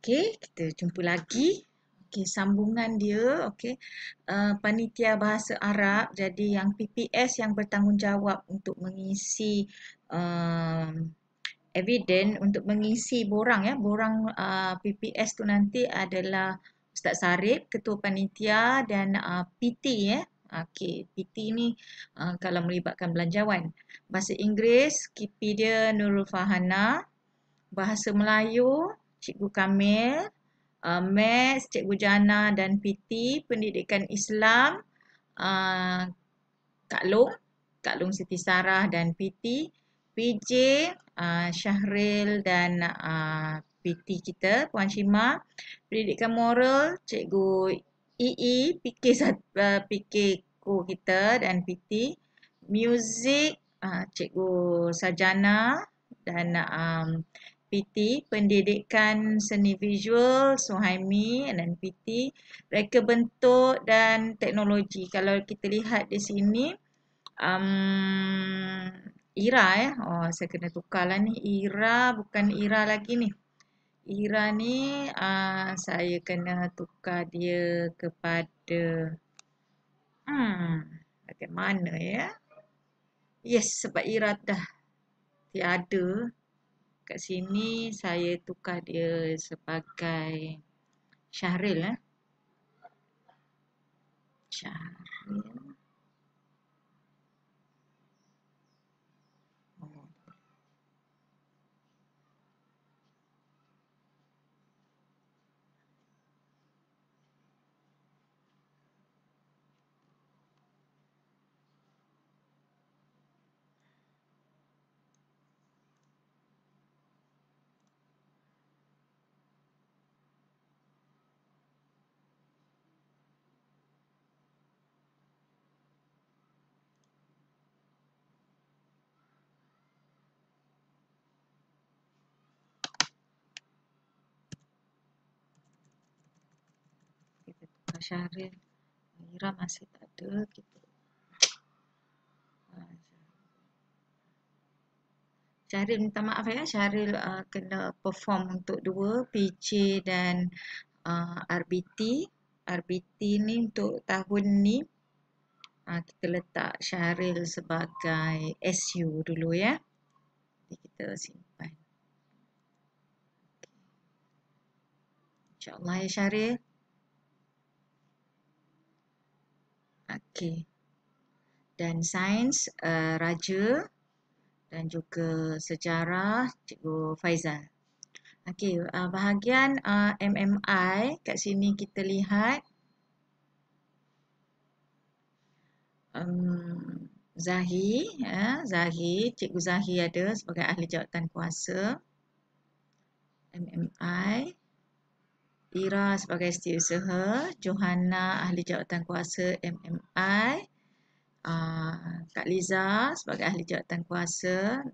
Okey, kita jumpa lagi. Okey, sambungan dia. Okey, panitia bahasa Arab. Jadi yang PPS yang bertanggungjawab untuk mengisi eviden, untuk mengisi borang ya. Borang PPS tu nanti adalah Ustaz Sarip, Ketua Panitia, dan PT ya. Okey, PT ni kalau melibatkan belanjawan. Bahasa Inggeris, KP dia Nurul Fahana. Bahasa Melayu, Cikgu Kamil. Maths, Cikgu Jana, dan PT. Pendidikan Islam, uh, Kak Long, Siti Sarah, dan PT. PJ, Syahril, dan PT kita, Puan Shima. Pendidikan Moral, Cikgu PK Ko kita, dan PT. Muzik, Cikgu Sajana, dan PT. Pendidikan Seni Visual, Suhaimi, dan PT. Reka bentuk dan teknologi. Kalau kita lihat di sini, Ira ya. Oh, saya kena tukarlah ni. Ira bukan Ira lagi ni. Ira ni saya kena tukar dia kepada bagaimana ya? Yes, sebab Ira dah tiada. Kat sini saya tukar dia sebagai Syahril eh. Syahril. Oh. Kita tukar Syahril. Ira masih tak ada. Kita Syahril minta maaf ya. Syahril kena perform untuk dua, PJ dan RBT. RBT ni untuk tahun ni kita letak Syahril sebagai SU dulu ya. Jadi kita simpan. InsyaAllah ya Syahril. Okey. Dan sains Raja, dan juga sejarah Cikgu Faizal. Okey, bahagian MMI kat sini kita lihat Zahi, Cikgu Zahi ada sebagai ahli jawatan kuasa. MMI. Ira sebagai setiausaha, Johanna ahli jawatan kuasa MMI. Kak Liza sebagai ahli jawatan kuasa.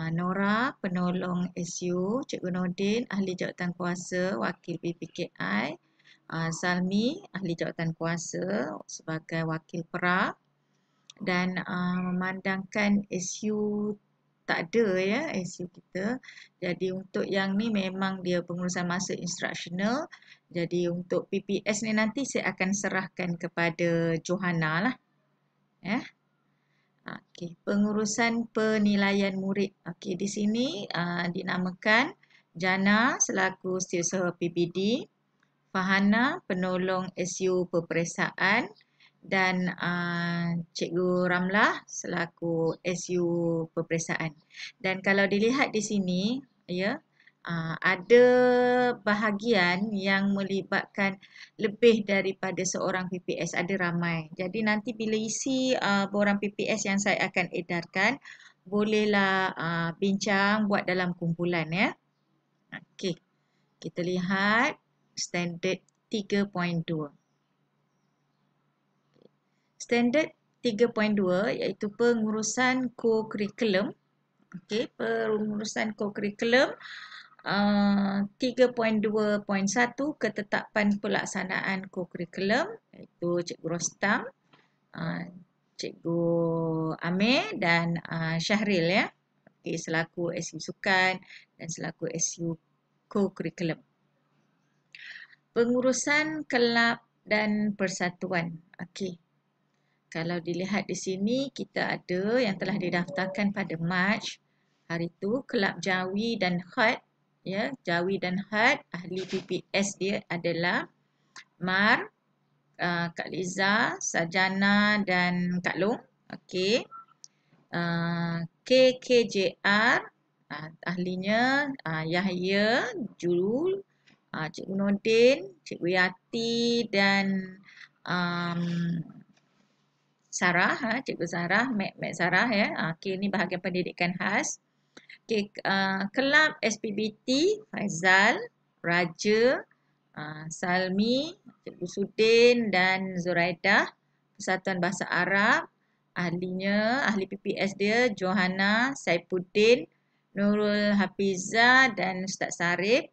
Nora penolong SU, Cikgu Nordin ahli jawatan kuasa wakil PPKI. Salmi ahli jawatan kuasa sebagai wakil PERA. Dan memandangkan SU tak ada ya, SU kita. Jadi untuk yang ni memang dia pengurusan masa instructional. Jadi untuk PPS ni nanti saya akan serahkan kepada Johanna lah. Ya. Okey, pengurusan penilaian murid. Okey, di sini dinamakan Jana selaku setiausaha PBD, Fahana penolong SU peperiksaan, dan Cikgu Ramlah selaku SU peperiksaan. Dan kalau dilihat di sini ya, ada bahagian yang melibatkan lebih daripada seorang PPS, ada ramai. Jadi nanti bila isi borang PPS yang saya akan edarkan, bolehlah bincang buat dalam kumpulan ya. Okey. Kita lihat standard 3.2. Standard 3.2 iaitu pengurusan co-curriculum. Okey, pengurusan co-curriculum 3.2.1 ketetapan pelaksanaan co-curriculum iaitu Cikgu Rostam, Cikgu Amir dan Syahril ya. Okey, selaku SU Sukan dan selaku SU co-curriculum. Pengurusan kelab dan persatuan. Okey. Kalau dilihat di sini, kita ada yang telah didaftarkan pada Mac. Hari itu, Kelab Jawi dan Khat. Ya, Jawi dan Khat, ahli PPS dia adalah Mar, Kak Liza, Sajana dan Kak Long. Okey. KKJR, ahlinya Yahya, Jul, Cikgu Nordin, Cikgu Yati dan um, Sarah, Cikgu Sarah, Mek Sarah ya. Okey, ini bahagian pendidikan khas. Okey, Kelab SPBT, Faizal, Raja, Salmi, Cikgu Sudin dan Zuraidah. Persatuan Bahasa Arab, ahli PPS dia Johanna, Saifuddin, Nurul Hafiza dan Ustaz Sarif.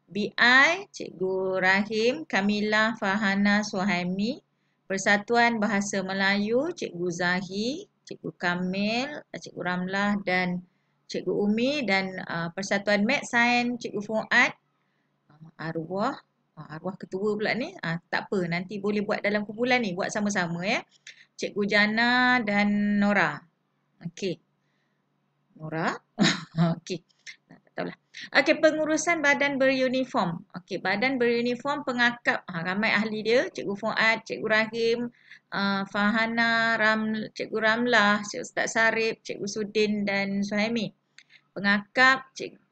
BI, Cikgu Rahim, Kamila Fahana Suhaimi. Persatuan Bahasa Melayu, Cikgu Zahi, Cikgu Kamil, Cikgu Ramlah dan Cikgu Umi. Dan Persatuan Mat Sains, Cikgu Fuad, Arwah. Arwah ketua pula ni. Tak apa, nanti boleh buat dalam kumpulan ni. Buat sama-sama ya. Cikgu Jana dan Nora. Okey. Nora? Okey. Tak tahulah. Okey, pengurusan badan beruniform. Okey, badan beruniform pengakap. Ramai ahli dia. Cikgu Fuad, Cikgu Rahim, Fahana, Cikgu Ramlah, Cikgu Ustaz Sarip, Cikgu Sudin dan Suhaimi. Pengakap, Cikgu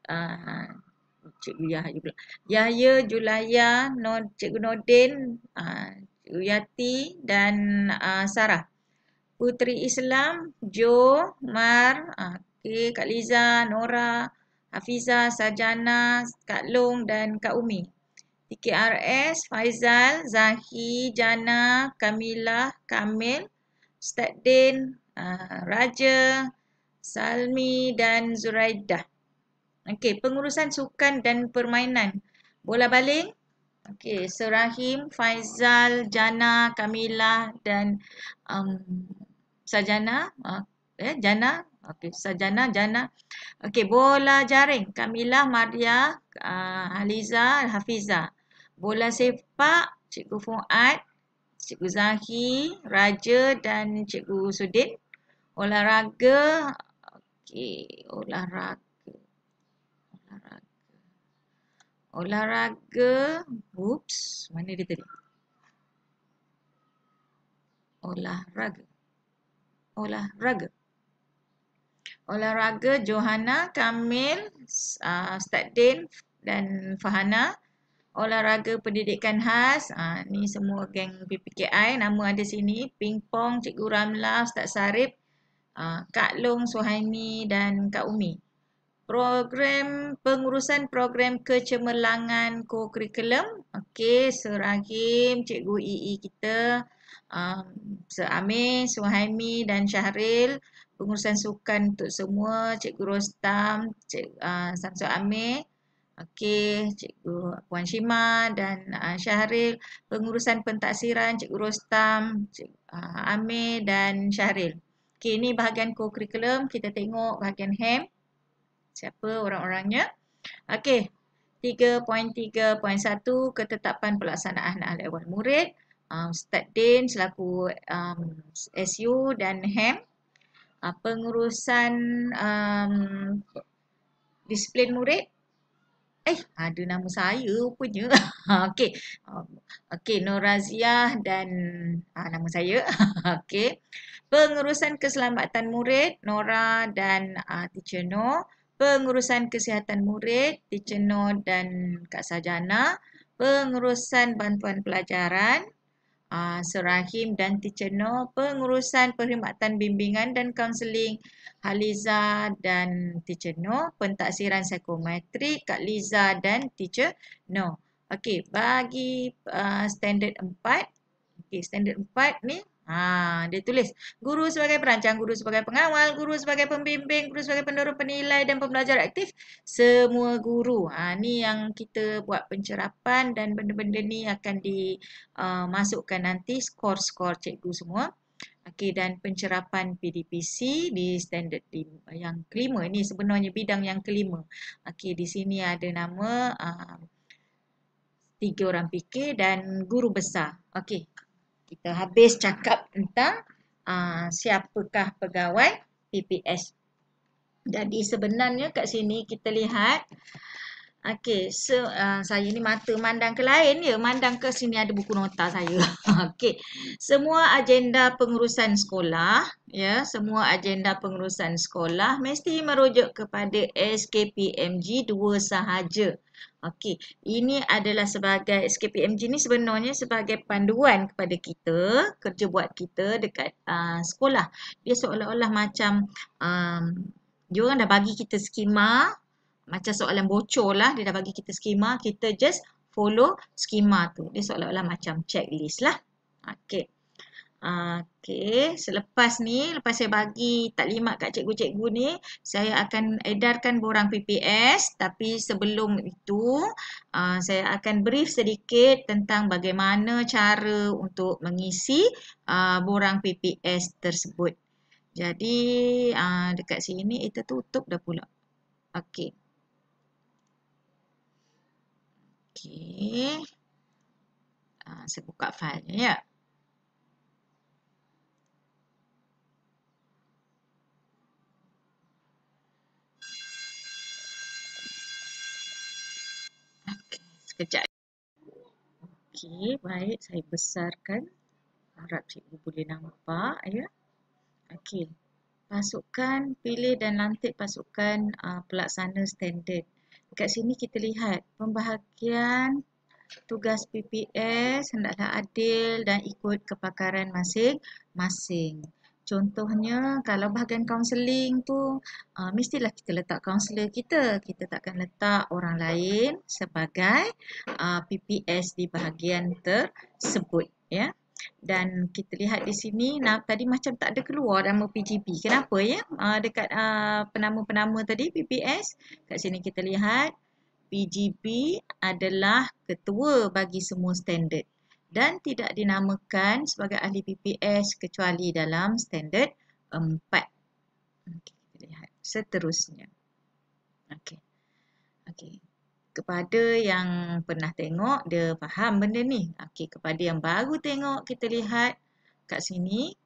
Yahya pula. Yahya, Julaya, Cikgu Nordin, Cikgu Yati dan Sarah. Puteri Islam, Jo, Mar, Kak Liza, Nora, Hafiza, Sajana, Kak Long dan Kak Umi. TKRS, Faizal, Zahi, Jana, Kamilah, Kamil, Ustaz Din, Raja, Salmi dan Zuraidah. Okey, pengurusan sukan dan permainan. Bola baling. Okey, Serahim, Faizal, Jana, Kamilah dan Sajana. Jana. Okey, Sajana, Jana. Okey, bola jaring. Kamilah, Maria, Haliza, Hafiza. Bola sepak, Cikgu Fuad, Cikgu Zahi, Raja dan Cikgu Sudin. Olahraga. Okey, olahraga. Mana dia tadi? Olahraga Johanna, Kamil, Ustaz Din dan Fahana. Olahraga pendidikan khas, ni semua geng PPKI, nama ada sini. Pingpong, Cikgu Ramlah, Ustaz Sarip, Kak Long, Suhaimi dan Kak Umi. Pengurusan program kecemerlangan co-curriculum. Okey, Serahim, Cikgu EE kita, Sir Amir, Suhaimi dan Syahril. Pengurusan sukan untuk semua, Cikgu Rostam, Samsul Amir. Okey, Cikgu Puan Shima dan Syahril. Pengurusan pentaksiran, Cikgu Rostam, Amir dan Syahril. Okey, ini bahagian co-curriculum. Kita tengok bahagian HEM. Siapa orang-orangnya? Okey. 3.3.1 ketetapan pelaksanaan ahli awal murid. Ustaz Din selaku SU dan HEM. Pengurusan disiplin murid. Ada nama saya rupanya. Okey. Okey, Noraziah dan nama saya. Okey. Pengurusan keselamatan murid, Nora dan Teacher Noh. Pengurusan kesihatan murid, Teacher Noh dan Kak Sajana. Pengurusan bantuan pelajaran, Serahim dan Teacher Noh. Pengurusan perkhidmatan bimbingan dan kaunseling, Haliza dan Teacher Noh. Pentaksiran psikometrik, Kak Liza dan Teacher Noh. Okey, bagi standard 4. Okey, standard 4 ni dia tulis guru sebagai perancang, guru sebagai pengawal, guru sebagai pembimbing, guru sebagai pendorong penilai dan pembelajar aktif, semua guru. Ni yang kita buat pencerapan dan benda-benda ni akan dimasukkan nanti skor-skor cikgu semua. Okey, dan pencerapan PDPC di standard yang kelima. Ini sebenarnya bidang yang kelima. Okey, di sini ada nama 3 orang PK dan guru besar. Okey. Kita habis cakap tentang siapakah pegawai PPS. Jadi sebenarnya kat sini kita lihat, okey, saya ni mata mandang ke lain je, mandang ke sini ada buku nota saya. Okey. Semua agenda pengurusan sekolah, ya, semua agenda pengurusan sekolah mesti merujuk kepada SKPMG 2 sahaja. Okey, ini adalah sebagai SKPMG ni sebenarnya sebagai panduan kepada kita, kerja buat kita dekat sekolah. Dia seolah-olah macam dia orang dah bagi kita skema, macam soalan bocor lah, dia dah bagi kita skema, kita just follow skema tu. Dia seolah-olah macam checklist lah. Okey. Okey, selepas ni, lepas saya bagi taklimat kat cikgu-cikgu ni, saya akan edarkan borang PPS, tapi sebelum itu saya akan brief sedikit tentang bagaimana cara untuk mengisi borang PPS tersebut. Jadi dekat sini kita tutup dah pula. Okey. Okey. Saya buka failnya ya. Okey, sekejap. Okey, baik, saya besarkan. Harap cikgu boleh nampak ya. Okey. Pasukan, pilih dan lantik pasukan pelaksana standard. Dekat sini kita lihat pembahagian tugas PPS hendaklah adil dan ikut kepakaran masing-masing. Contohnya kalau bahagian kaunseling tu mestilah kita letak kaunselor kita. Kita takkan letak orang lain sebagai PPS di bahagian tersebut ya. Dan kita lihat di sini tadi macam tak ada keluar nama PGP. Kenapa ya? Dekat penama-penama tadi PPS, kat sini kita lihat PGP adalah ketua bagi semua standard dan tidak dinamakan sebagai ahli PPS kecuali dalam standard 4. Okey, kita lihat seterusnya. Okey. Okey. Kepada yang pernah tengok, dia faham benda ni. Okey, kepada yang baru tengok, kita lihat kat sini.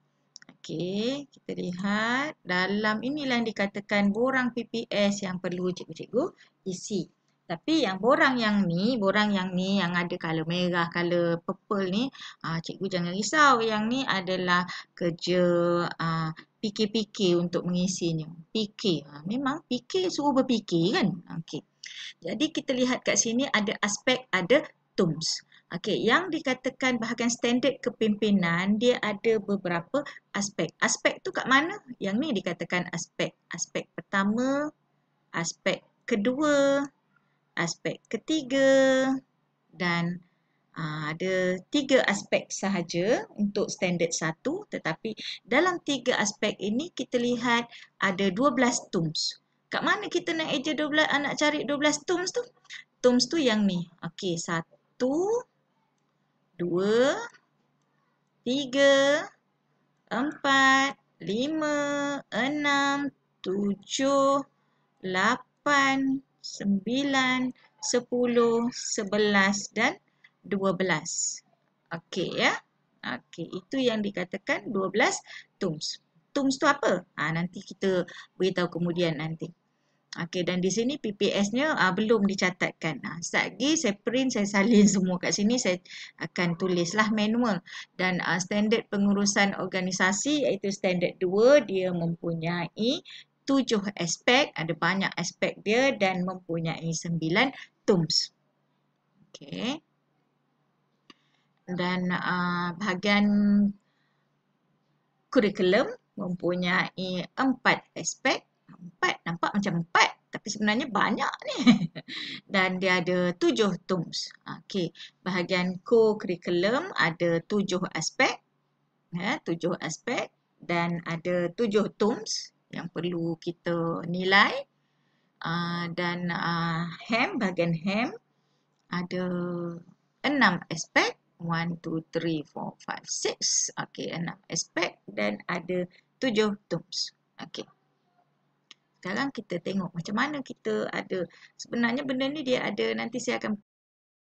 Okey, kita lihat dalam inilah yang dikatakan borang PPS yang perlu cikgu-cikgu isi. Tapi yang borang yang ni yang ada color merah, color purple ni, cikgu jangan risau. Yang ni adalah kerja PK-PK untuk mengisinya. PK, memang PK suruh berfikir kan? Okey. Jadi kita lihat kat sini ada aspek, ada terms. Okey, yang dikatakan bahagian standard kepimpinan, dia ada beberapa aspek. Aspek tu kat mana? Yang ni dikatakan aspek. Aspek pertama, aspek kedua, aspek ketiga dan ada 3 aspek sahaja untuk standard 1, tetapi dalam 3 aspek ini kita lihat ada 12 terms. Kat mana kita nak eja 12, nak cari 12 terms tu? Terms tu yang ni. Okey, 1, 2, 3, 4, 5, 6, 7, 8, 9, 10, 11 dan 12. Okey ya. Okey, itu yang dikatakan 12 terms. Terms tu apa? Nanti kita beritahu kemudian nanti. Okey, dan di sini PPS-nya belum dicatatkan. Sekejap lagi saya print, saya salin semua kat sini. Saya akan tulislah manual. Dan standard pengurusan organisasi iaitu standard 2, dia mempunyai 7 aspek. Ada banyak aspek dia dan mempunyai 9 terms. Okey. Dan bahagian kurikulum mempunyai 4 aspek. 4, nampak macam 4 tapi sebenarnya banyak ni. Dan dia ada 7 terms. Okey, bahagian co-curriculum ada 7 aspek. 7 aspek dan ada 7 terms yang perlu kita nilai. Dan bahagian HEM ada 6 aspek. 1, 2, 3, 4, 5, 6. Okey, 6 aspek dan ada 7 terms. Okey. Sekarang kita tengok macam mana kita ada. Sebenarnya benda ni dia ada, nanti saya akan